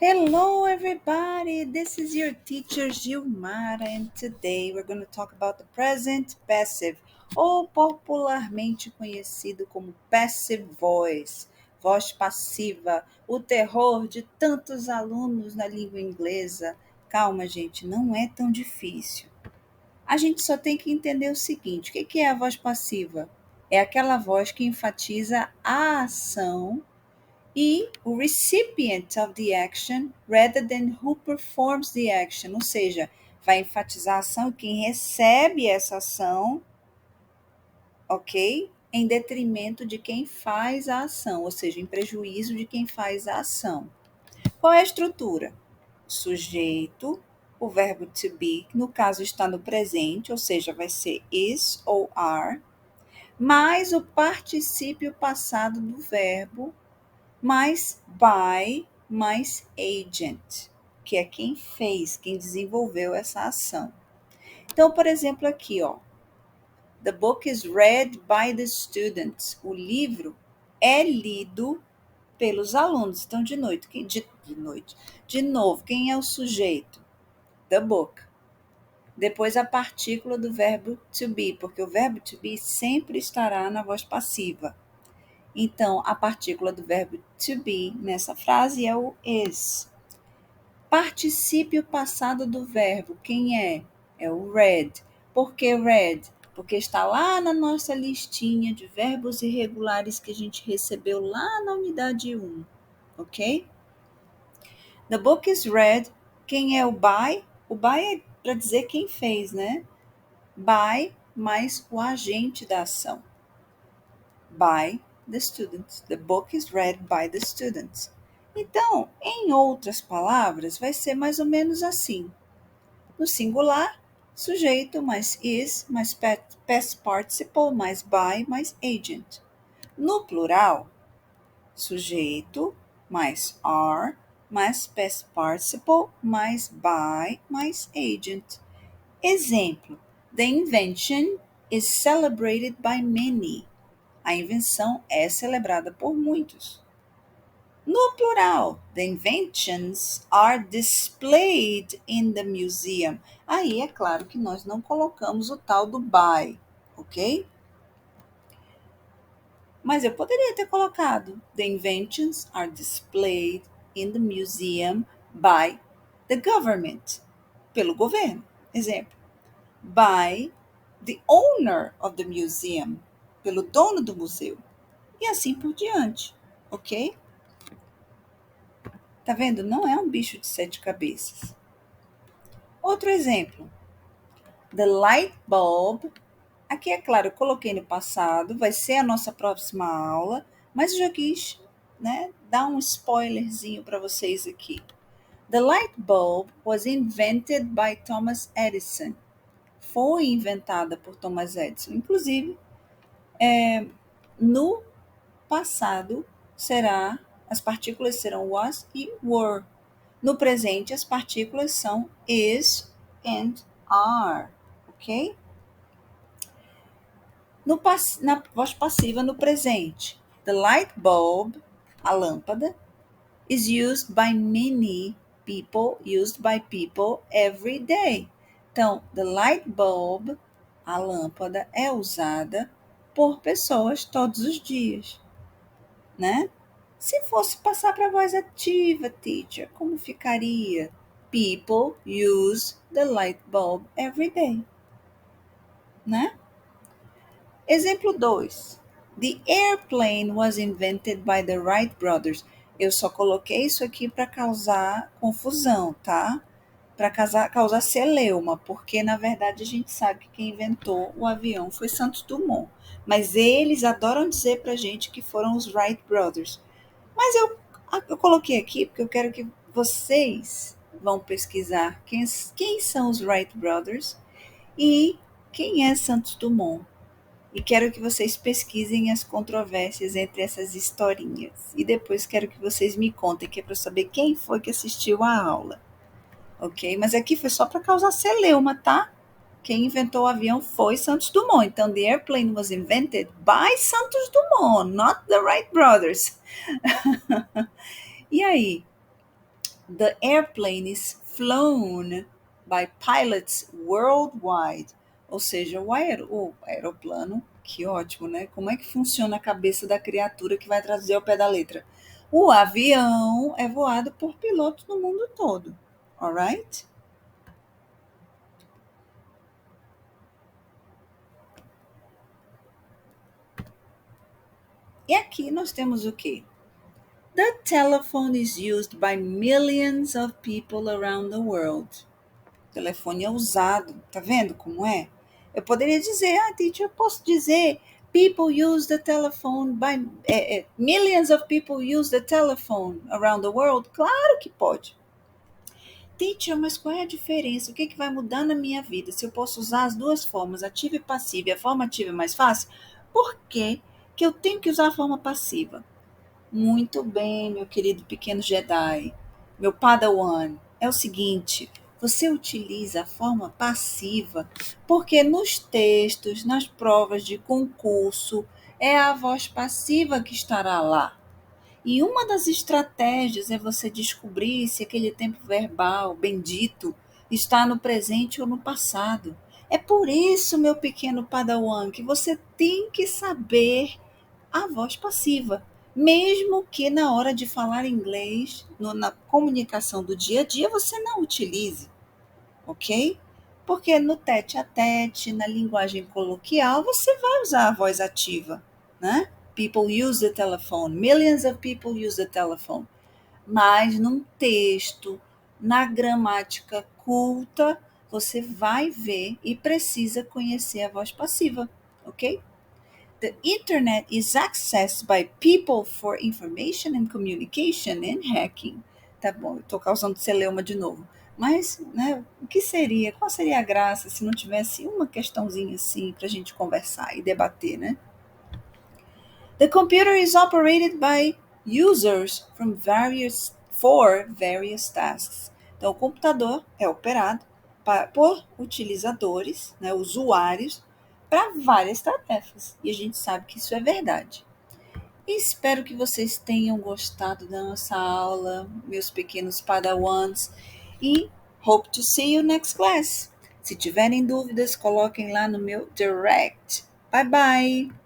Hello, everybody. This is your teacher Gilmara, and today we're going to talk about the present passive, ou popularmente conhecido como passive voice, voz passiva, o terror de tantos alunos na língua inglesa. Calma, gente, não é tão difícil. A gente só tem que entender o seguinte: o que é a voz passiva? É aquela voz que enfatiza a ação e o recipient of the action rather than who performs the action, ou seja, vai enfatizar a ação quem recebe essa ação, ok? Em detrimento de quem faz a ação, ou seja, em prejuízo de quem faz a ação. Qual é a estrutura? Sujeito, o verbo to be, que no caso está no presente, ou seja, vai ser is ou are, mais o particípio passado do verbo mais by, mais agent, que é quem fez, quem desenvolveu essa ação. Então, por exemplo, aqui, ó, the book is read by the students. O livro é lido pelos alunos. Então, de novo, quem é o sujeito? The book. Depois a partícula do verbo to be, porque o verbo to be sempre estará na voz passiva. Então, a partícula do verbo to be nessa frase é o is. Particípio passado do verbo, quem é? É o read. Por que read? Porque está lá na nossa listinha de verbos irregulares que a gente recebeu lá na unidade 1, ok? The book is read. Quem é o by? O by é para dizer quem fez, né? By mais o agente da ação. By the students. The book is read by the students. Então, em outras palavras, vai ser mais ou menos assim. No singular, sujeito mais is, mais past participle, mais by, mais agent. No plural, sujeito mais are, mais past participle, mais by, mais agent. Exemplo: The invention is celebrated by many. A invenção é celebrada por muitos. No plural, the inventions are displayed in the museum. Aí é claro que nós não colocamos o tal do by, ok? Mas eu poderia ter colocado the inventions are displayed in the museum by the government, pelo governo. Exemplo, by the owner of the museum, pelo dono do museu. E assim por diante, ok? Tá vendo? Não é um bicho de 7 cabeças. Outro exemplo. The light bulb. Aqui, é claro, eu coloquei no passado, vai ser a nossa próxima aula, mas eu já quis, né, dar um spoilerzinho para vocês aqui. The light bulb was invented by Thomas Edison. Foi inventada por Thomas Edison. Inclusive, no passado as partículas serão was e were. No presente, as partículas são is and are, ok? Na voz passiva, no presente, the light bulb, a lâmpada, is used by many people, used by people every day. Então, the light bulb, a lâmpada, é usada por pessoas todos os dias, né? Se fosse passar para a voz ativa, teacher, como ficaria? People use the light bulb every day, né? Exemplo 2. The airplane was invented by the Wright brothers. Eu só coloquei isso aqui para causar confusão, tá? Para causar celeuma, porque na verdade a gente sabe que quem inventou o avião foi Santos Dumont. Mas eles adoram dizer para gente que foram os Wright brothers. Mas eu coloquei aqui porque eu quero que vocês vão pesquisar quem são os Wright brothers e quem é Santos Dumont. E quero que vocês pesquisem as controvérsias entre essas historinhas. E depois quero que vocês me contem, que é para saber quem foi que assistiu a aula. Ok? Mas aqui foi só para causar celeuma, tá? Quem inventou o avião foi Santos Dumont. Então, the airplane was invented by Santos Dumont, not the Wright brothers. E aí? The airplane is flown by pilots worldwide. Ou seja, o aeroplano, que ótimo, né? Como é que funciona a cabeça da criatura que vai trazer ao pé da letra? O avião é voado por pilotos no mundo todo. Alright? E aqui nós temos o quê? The telephone is used by millions of people around the world. O telefone é usado, tá vendo como é? Eu poderia dizer, teacher, eu posso dizer, people use the telephone by millions of people use the telephone around the world. Claro que pode. Teacher, mas qual é a diferença? O que, que vai mudar na minha vida? Se eu posso usar as duas formas, ativa e passiva, e a forma ativa é mais fácil, por que, que eu tenho que usar a forma passiva? Muito bem, meu querido pequeno Jedi, meu Padawan. É o seguinte, você utiliza a forma passiva porque nos textos, nas provas de concurso, é a voz passiva que estará lá. E uma das estratégias é você descobrir se aquele tempo verbal bendito está no presente ou no passado. É por isso, meu pequeno Padawan, que você tem que saber a voz passiva, mesmo que na hora de falar inglês, na comunicação do dia a dia, você não utilize, ok? Porque no tete a tete, na linguagem coloquial, você vai usar a voz ativa, né? People use the telephone, millions of people use the telephone. Mas num texto, na gramática culta, você vai ver e precisa conhecer a voz passiva, ok? The internet is accessed by people for information and communication and hacking. Tá bom, eu tô causando celeuma de novo. Mas, né, o que seria, qual seria a graça se não tivesse uma questãozinha assim para a gente conversar e debater, né? The computer is operated by users for various tasks. Então, o computador é operado por utilizadores, né, usuários, para várias tarefas. E a gente sabe que isso é verdade. E espero que vocês tenham gostado da nossa aula, meus pequenos padawans, e hope to see you next class. Se tiverem dúvidas, coloquem lá no meu direct. Bye bye!